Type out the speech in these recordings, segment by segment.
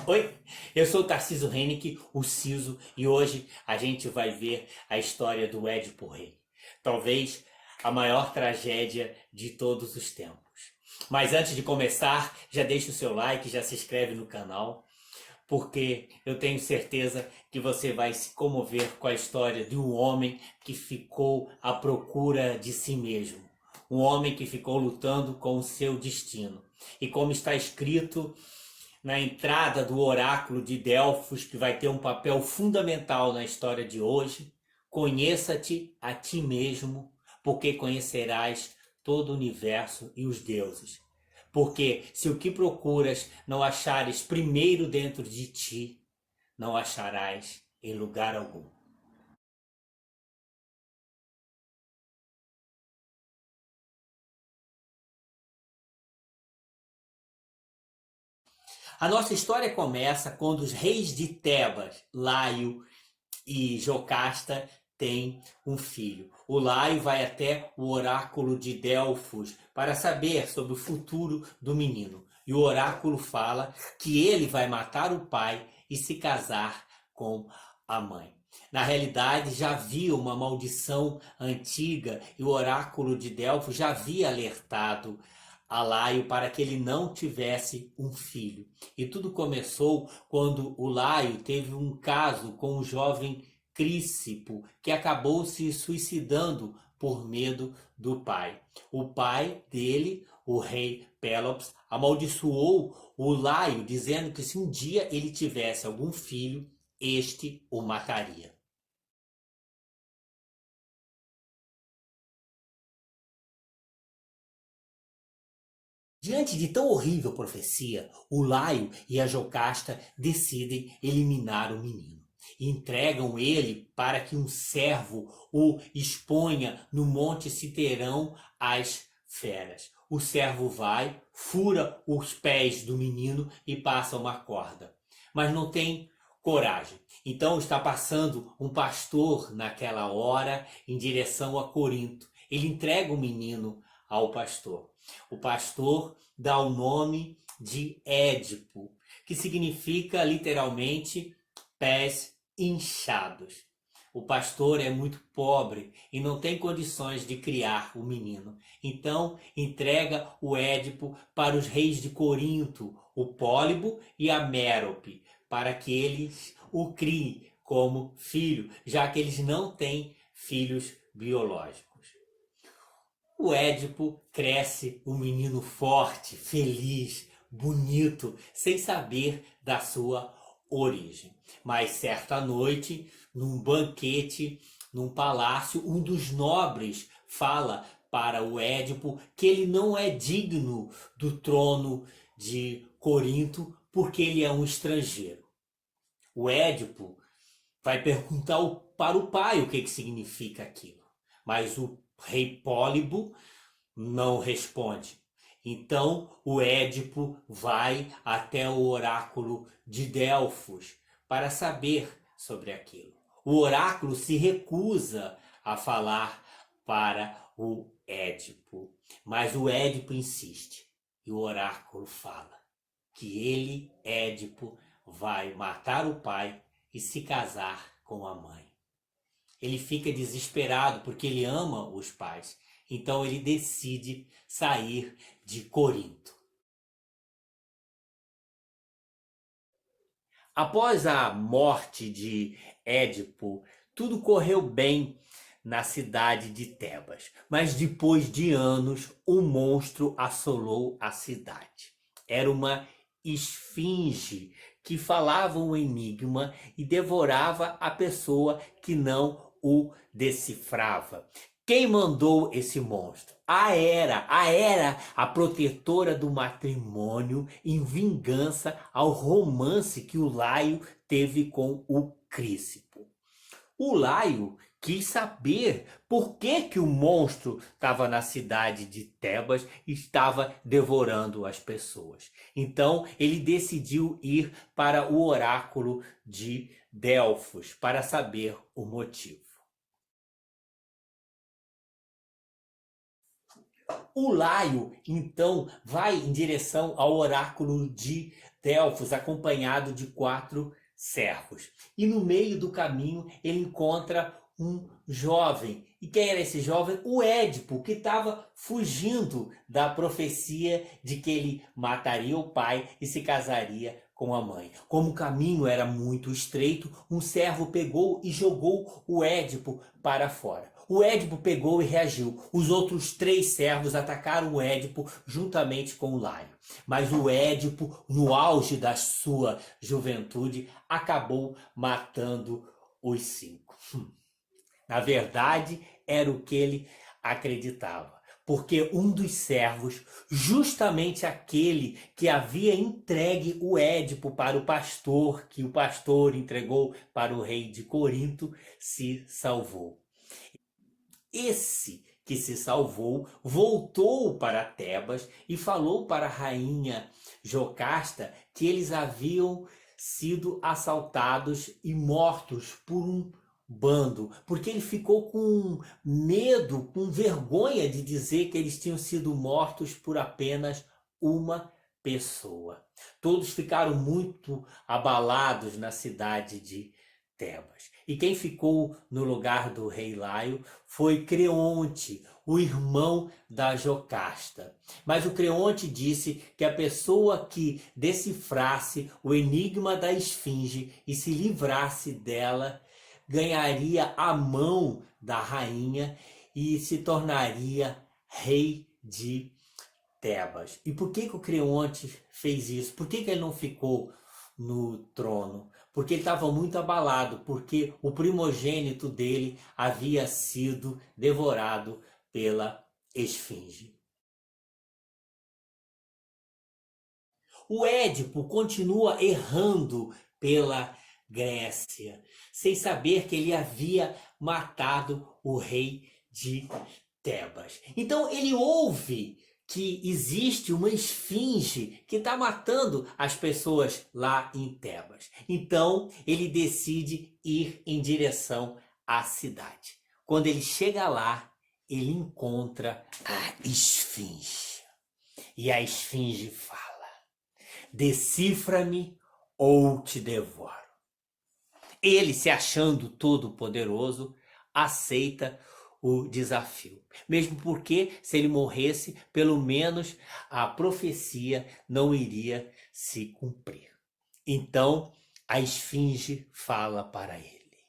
Oi, eu sou o Tarcísio Hennick, o Ciso, e hoje a gente vai ver a história do Édipo Rei. Talvez a maior tragédia de todos os tempos. Mas antes de começar, já deixa o seu like, já se inscreve no canal, porque eu tenho certeza que você vai se comover com a história de um homem que ficou à procura de si mesmo. Um homem que ficou lutando com o seu destino. E como está escrito na entrada do oráculo de Delfos, que vai ter um papel fundamental na história de hoje, conheça-te a ti mesmo, porque conhecerás todo o universo e os deuses. Porque se o que procuras não achares primeiro dentro de ti, não acharás em lugar algum. A nossa história começa quando os reis de Tebas, Laio e Jocasta, têm um filho. O Laio vai até o oráculo de Delfos para saber sobre o futuro do menino. E o oráculo fala que ele vai matar o pai e se casar com a mãe. Na realidade, já havia uma maldição antiga e o oráculo de Delfos já havia alertado a Laio para que ele não tivesse um filho. E tudo começou quando o Laio teve um caso com um jovem Crícipo, que acabou se suicidando por medo do pai. O pai dele, o rei Pélops, amaldiçoou o Laio, dizendo que se um dia ele tivesse algum filho, este o mataria. Diante de tão horrível profecia, o Laio e a Jocasta decidem eliminar o menino. E entregam ele para que um servo o exponha no Monte Citerão às feras. O servo vai, fura os pés do menino e passa uma corda. Mas não tem coragem. Então está passando um pastor naquela hora em direção a Corinto. Ele entrega o menino ao pastor. O pastor dá o nome de Édipo, que significa literalmente pés inchados. O pastor é muito pobre e não tem condições de criar o menino. Então entrega o Édipo para os reis de Corinto, o Pólibo e a Mérope, para que eles o criem como filho, já que eles não têm filhos biológicos. O Édipo cresce um menino forte, feliz, bonito, sem saber da sua origem. Mas certa noite, num banquete, num palácio, um dos nobres fala para o Édipo que ele não é digno do trono de Corinto porque ele é um estrangeiro. O Édipo vai perguntar para o pai o que significa aquilo. Mas o rei Pólibo não responde. Então o Édipo vai até o oráculo de Delfos para saber sobre aquilo. O oráculo se recusa a falar para o Édipo, mas o Édipo insiste. E o oráculo fala que ele, Édipo, vai matar o pai e se casar com a mãe. Ele fica desesperado porque ele ama os pais. Então ele decide sair de Corinto. Após a morte de Édipo, tudo correu bem na cidade de Tebas. Mas depois de anos, um monstro assolou a cidade. Era uma esfinge que falava um enigma e devorava a pessoa que não o decifrava. Quem mandou esse monstro? A Hera, a protetora do matrimônio, em vingança ao romance que o Laio teve com o Crícipo. O Laio quis saber por que o monstro estava na cidade de Tebas e estava devorando as pessoas. Então ele decidiu ir para o oráculo de Delfos para saber o motivo. O Laio, então, vai em direção ao oráculo de Delfos, acompanhado de 4 servos. E no meio do caminho ele encontra um jovem. E quem era esse jovem? O Édipo, que estava fugindo da profecia de que ele mataria o pai e se casaria com a mãe. Como o caminho era muito estreito, um servo pegou e jogou o Édipo para fora. O Édipo pegou e reagiu. Os outros 3 servos atacaram o Édipo juntamente com o Laio. Mas o Édipo, no auge da sua juventude, acabou matando os 5. Na verdade, era o que ele acreditava. Porque um dos servos, justamente aquele que havia entregue o Édipo para o pastor, que o pastor entregou para o rei de Corinto, se salvou. Esse que se salvou voltou para Tebas e falou para a rainha Jocasta que eles haviam sido assaltados e mortos por um bando, porque ele ficou com medo, com vergonha de dizer que eles tinham sido mortos por apenas uma pessoa. Todos ficaram muito abalados na cidade de Tebas. E quem ficou no lugar do rei Laio foi Creonte, o irmão da Jocasta. Mas o Creonte disse que a pessoa que decifrasse o enigma da esfinge e se livrasse dela ganharia a mão da rainha e se tornaria rei de Tebas. E por que o Creonte fez isso? Por que ele não ficou no trono? Porque ele estava muito abalado, porque o primogênito dele havia sido devorado pela esfinge. O Édipo continua errando pela Grécia, sem saber que ele havia matado o rei de Tebas. Então ele ouve que existe uma esfinge que está matando as pessoas lá em Tebas. Então ele decide ir em direção à cidade. Quando ele chega lá, ele encontra a esfinge. E a esfinge fala: decifra-me ou te devoro. Ele, se achando todo poderoso, aceita o desafio. Mesmo porque, se ele morresse, pelo menos a profecia não iria se cumprir. Então, a esfinge fala para ele: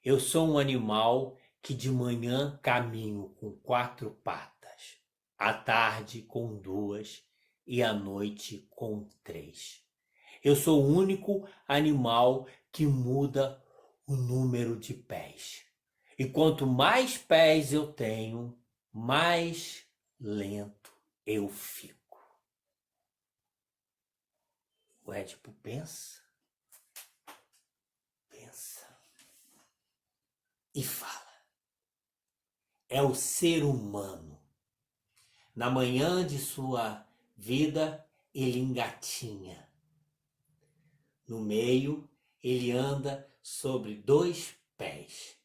eu sou um animal que de manhã caminho com 4 patas, à tarde com 2 e à noite com 3. Eu sou o único animal que muda o número de pés. E quanto mais pés eu tenho, mais lento eu fico. O Édipo pensa e fala: é o ser humano. Na manhã de sua vida, ele engatinha. No meio, ele anda sobre 2 pés.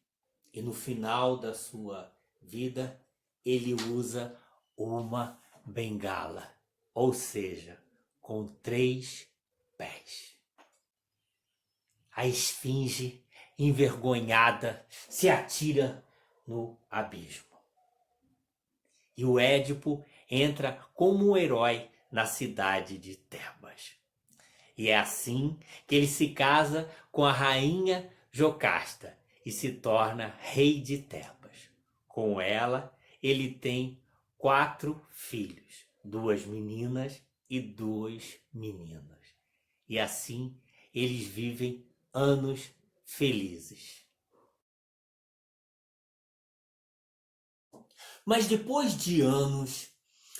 E no final da sua vida, ele usa uma bengala, ou seja, com 3 pés. A esfinge, envergonhada, se atira no abismo. E o Édipo entra como um herói na cidade de Tebas. E é assim que ele se casa com a rainha Jocasta e se torna rei de Tebas. Com ela, ele tem 4 filhos, 2 meninas e 2 meninos. E assim eles vivem anos felizes. Mas depois de anos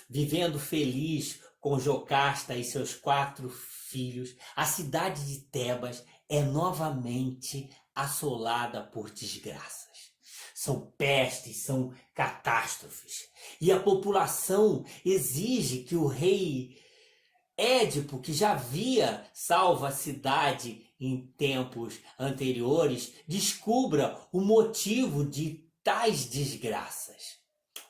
vivendo feliz com Jocasta e seus 4 filhos, a cidade de Tebas é novamente assolada por desgraças. São pestes, são catástrofes. E a população exige que o rei Édipo, que já havia salvo a cidade em tempos anteriores, descubra o motivo de tais desgraças.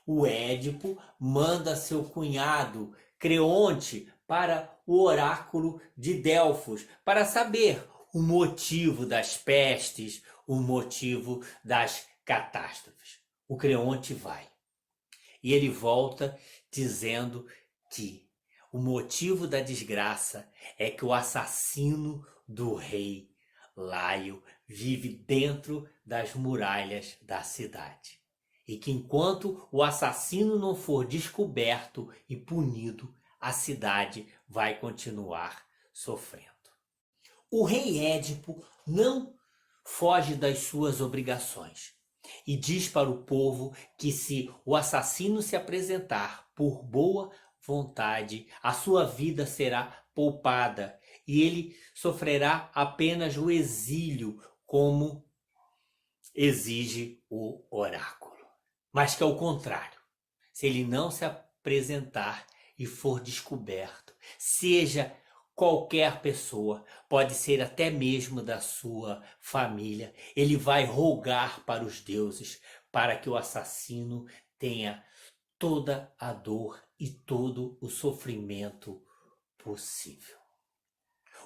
O Édipo manda seu cunhado Creonte para o oráculo de Delfos para saber o motivo das pestes, o motivo das catástrofes. O Creonte vai e ele volta dizendo que o motivo da desgraça é que o assassino do rei Laio vive dentro das muralhas da cidade. E que enquanto o assassino não for descoberto e punido, a cidade vai continuar sofrendo. O rei Édipo não foge das suas obrigações e diz para o povo que se o assassino se apresentar por boa vontade, a sua vida será poupada e ele sofrerá apenas o exílio, como exige o oráculo. Mas que ao contrário, se ele não se apresentar e for descoberto, seja qualquer pessoa, pode ser até mesmo da sua família, ele vai rogar para os deuses para que o assassino tenha toda a dor e todo o sofrimento possível.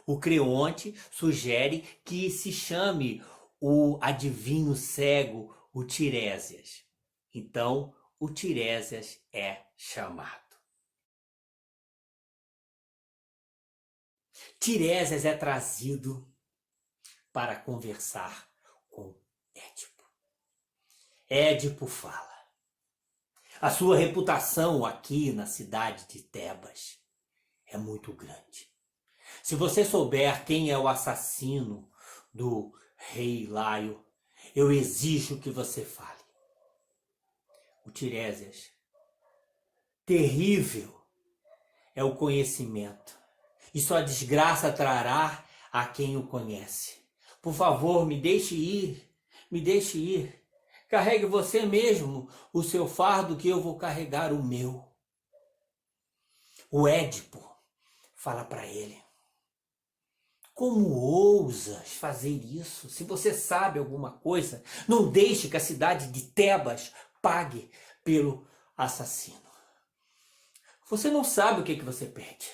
O Creonte sugere que se chame o adivinho cego, o Tiresias. Então, o Tiresias é chamado. Tiresias é trazido para conversar com Édipo. Édipo fala: a sua reputação aqui na cidade de Tebas é muito grande. Se você souber quem é o assassino do rei Laio, eu exijo que você fale. O Tiresias: terrível é o conhecimento, e sua desgraça trará a quem o conhece. Por favor, me deixe ir, me deixe ir. Carregue você mesmo o seu fardo, que eu vou carregar o meu. O Édipo fala para ele: como ousas fazer isso? Se você sabe alguma coisa, não deixe que a cidade de Tebas pague pelo assassino. Você não sabe o que você pede.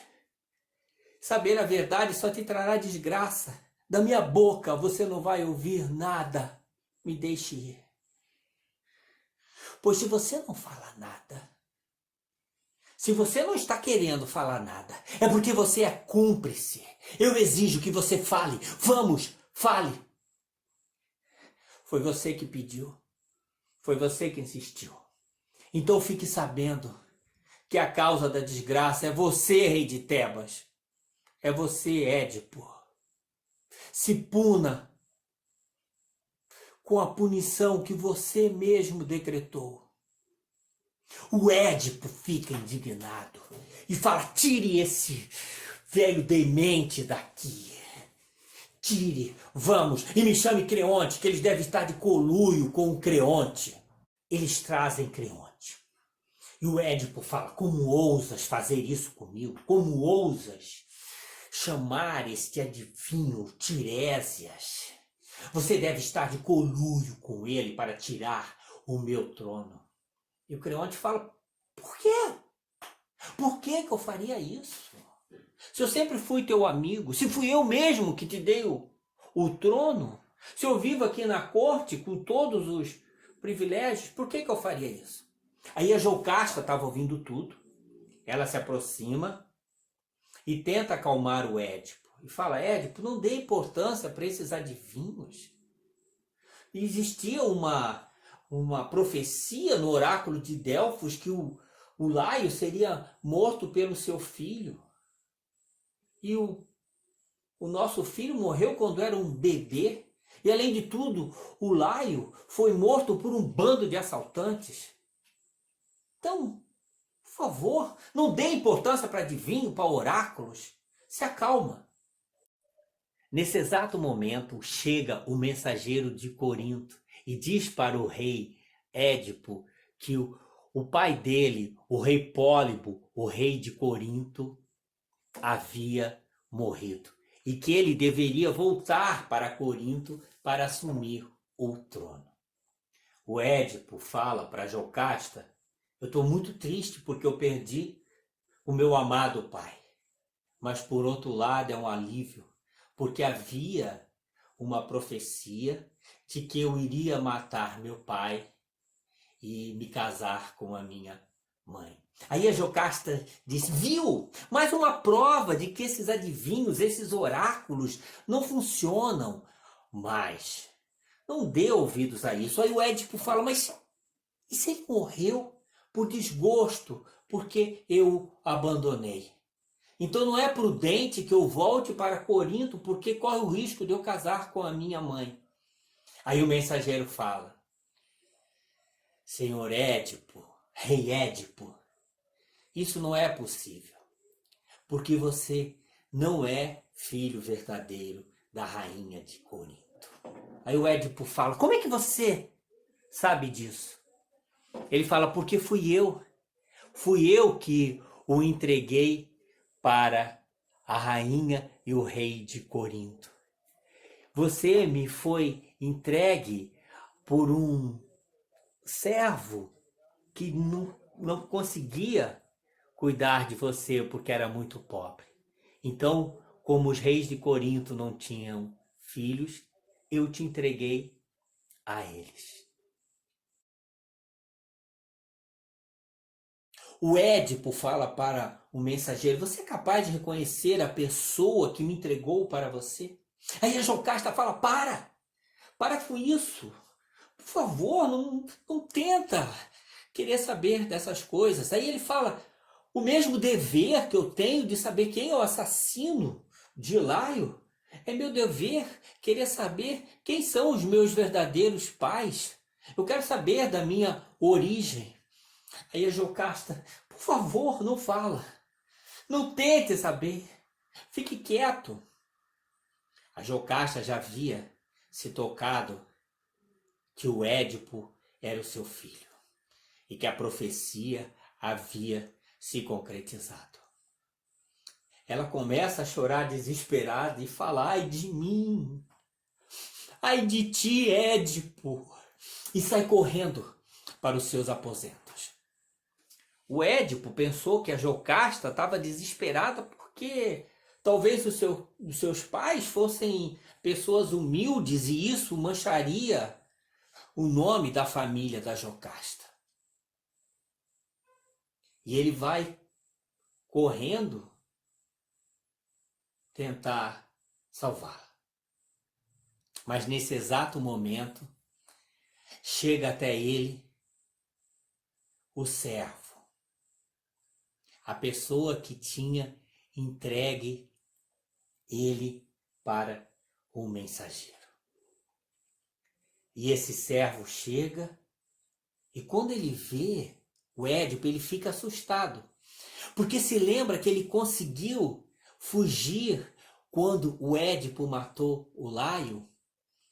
Saber a verdade só te trará desgraça. Da minha boca você não vai ouvir nada. Me deixe ir. Pois se você não fala nada, se você não está querendo falar nada, é porque você é cúmplice. Eu exijo que você fale. Vamos, fale. Foi você que pediu. Foi você que insistiu. Então fique sabendo que a causa da desgraça é você, rei de Tebas. É você, Édipo. Se puna com a punição que você mesmo decretou. O Édipo fica indignado e fala: tire esse velho demente daqui. Tire, vamos, e me chame Creonte, que eles devem estar de conluio com o Creonte. Eles trazem Creonte. E o Édipo fala: como ousas fazer isso comigo? Como ousas chamar este adivinho Tiresias? Você deve estar de conluio com ele para tirar o meu trono. E o Creonte fala: por quê? Por que eu faria isso? Se eu sempre fui teu amigo, se fui eu mesmo que te dei o trono, se eu vivo aqui na corte com todos os privilégios, por que eu faria isso? Aí a Jocasta estava ouvindo tudo. Ela se aproxima e tenta acalmar o Édipo. E fala: Édipo, não dê importância para esses adivinhos. Existia uma profecia no oráculo de Delfos que o Laio seria morto pelo seu filho. E o nosso filho morreu quando era um bebê. E além de tudo, o Laio foi morto por um bando de assaltantes. Então, por favor, não dê importância para adivinho, para oráculos. Se acalma. Nesse exato momento, chega o mensageiro de Corinto e diz para o rei Édipo que o pai dele, o rei Pólibo, o rei de Corinto, havia morrido e que ele deveria voltar para Corinto para assumir o trono. O Édipo fala para Jocasta: Eu estou muito triste porque eu perdi o meu amado pai. Mas por outro lado é um alívio, porque havia uma profecia de que eu iria matar meu pai e me casar com a minha mãe. Aí a Jocasta disse, viu? Mais uma prova de que esses adivinhos, esses oráculos não funcionam. Mas não dê ouvidos a isso. Aí o Édipo fala, mas e se ele morreu por desgosto, porque eu abandonei? Então não é prudente que eu volte para Corinto, porque corre o risco de eu casar com a minha mãe. Aí o mensageiro fala, Senhor Édipo, rei Édipo, isso não é possível, porque você não é filho verdadeiro da rainha de Corinto. Aí o Édipo fala, como é que você sabe disso? Ele fala, porque fui eu que o entreguei para a rainha e o rei de Corinto. Você me foi entregue por um servo que não conseguia cuidar de você porque era muito pobre. Então, como os reis de Corinto não tinham filhos, eu te entreguei a eles. O Édipo fala para o mensageiro, você é capaz de reconhecer a pessoa que me entregou para você? Aí a Jocasta fala, para com isso. Por favor, não tenta querer saber dessas coisas. Aí ele fala, o mesmo dever que eu tenho de saber quem é o assassino de Laio, é meu dever querer saber quem são os meus verdadeiros pais. Eu quero saber da minha origem. Aí a Jocasta, por favor, não fala. Não tente saber. Fique quieto. A Jocasta já havia se tocado que o Édipo era o seu filho e que a profecia havia se concretizado. Ela começa a chorar desesperada e fala, ai de mim, ai de ti, Édipo, e sai correndo para os seus aposentos. O Édipo pensou que a Jocasta estava desesperada porque talvez os seus pais fossem pessoas humildes e isso mancharia o nome da família da Jocasta. E ele vai correndo tentar salvá-la. Mas nesse exato momento, chega até ele o servo, a pessoa que tinha entregue ele para o mensageiro. E esse servo chega e quando ele vê o Édipo, ele fica assustado. Porque se lembra que ele conseguiu fugir quando o Édipo matou o Laio?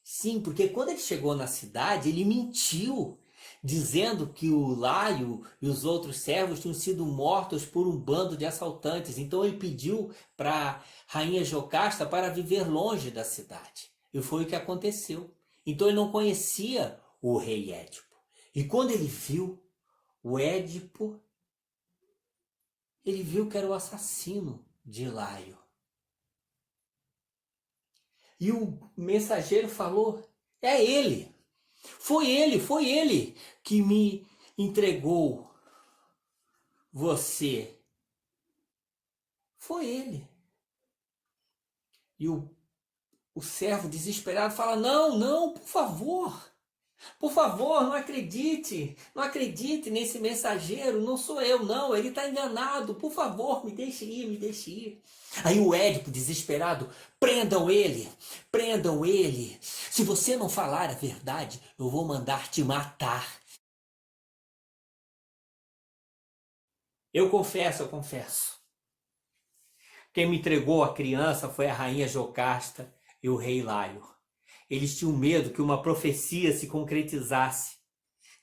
Sim, porque quando ele chegou na cidade, ele mentiu, dizendo que o Laio e os outros servos tinham sido mortos por um bando de assaltantes. Então ele pediu para a rainha Jocasta para viver longe da cidade. E foi o que aconteceu. Então ele não conhecia o rei Édipo. E quando ele viu o Édipo, ele viu que era o assassino de Laio. E o mensageiro falou, é ele. Foi ele que me entregou você. Foi ele. E o servo desesperado fala, não, por favor, não acredite nesse mensageiro, não sou eu não, ele está enganado, por favor, me deixe ir. Aí o Édipo desesperado, prendam ele, se você não falar a verdade, eu vou mandar te matar. Eu confesso. Quem me entregou a criança foi a rainha Jocasta e o rei Laio. Eles tinham medo que uma profecia se concretizasse,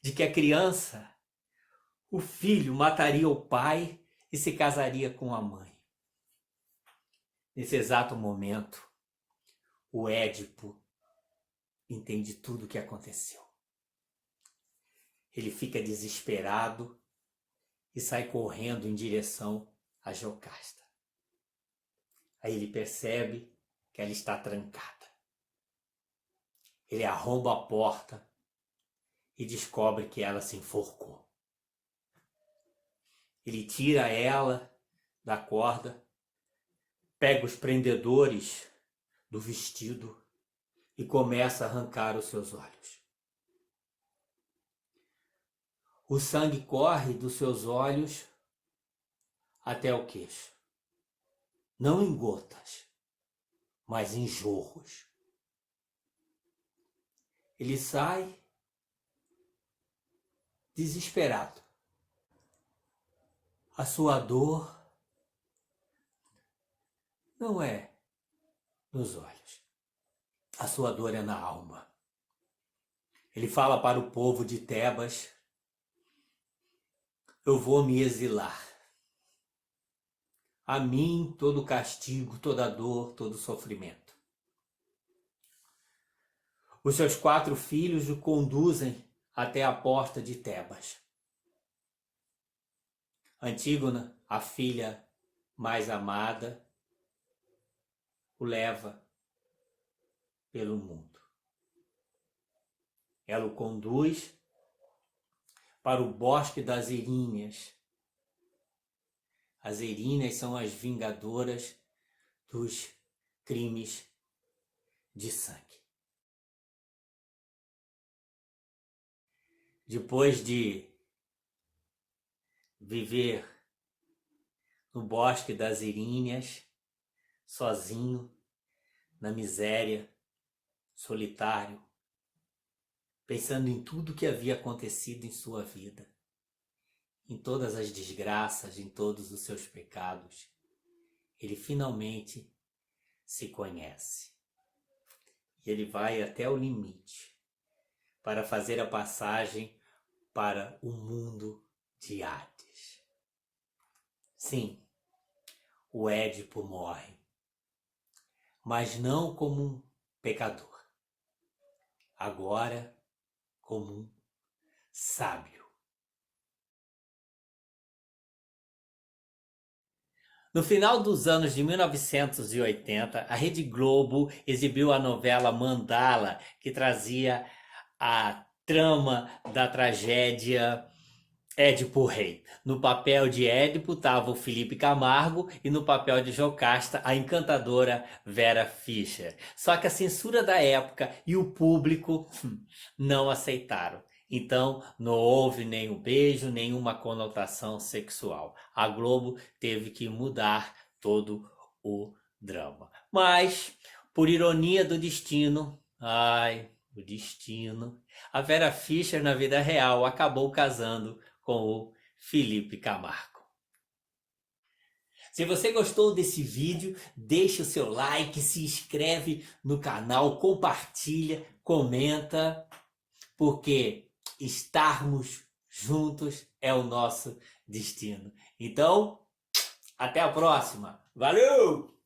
de que a criança, o filho, mataria o pai e se casaria com a mãe. Nesse exato momento, o Édipo entende tudo o que aconteceu. Ele fica desesperado e sai correndo em direção a Jocasta. Aí ele percebe que ela está trancada. Ele arromba a porta e descobre que ela se enforcou. Ele tira ela da corda, pega os prendedores do vestido e começa a arrancar os seus olhos. O sangue corre dos seus olhos até o queixo. Não em gotas, mas em jorros. Ele sai desesperado. A sua dor não é nos olhos. A sua dor é na alma. Ele fala para o povo de Tebas: eu vou me exilar. A mim todo castigo, toda dor, todo sofrimento. Os seus 4 filhos o conduzem até a porta de Tebas. Antígona, a filha mais amada, o leva pelo mundo. Ela o conduz para o bosque das Erínneas. As Erínneas são as vingadoras dos crimes de sangue. Depois de viver no bosque das Erínneas, sozinho, na miséria, solitário, pensando em tudo que havia acontecido em sua vida, em todas as desgraças, em todos os seus pecados, ele finalmente se conhece. E ele vai até o limite para fazer a passagem para o mundo de Hades. Sim, o Édipo morre, mas não como um pecador, agora como um sábio. No final dos anos de 1980, a Rede Globo exibiu a novela Mandala, que trazia a trama da tragédia Édipo Rei. No papel de Édipo estava o Felipe Camargo e no papel de Jocasta a encantadora Vera Fischer. Só que a censura da época e o público não aceitaram. Então não houve nenhum beijo, nenhuma conotação sexual. A Globo teve que mudar todo o drama. Mas, por ironia do destino, o destino, a Vera Fischer na vida real acabou casando com o Felipe Camargo. Se você gostou desse vídeo, deixe o seu like, se inscreve no canal, compartilha, comenta, porque estarmos juntos é o nosso destino. Então, até a próxima. Valeu!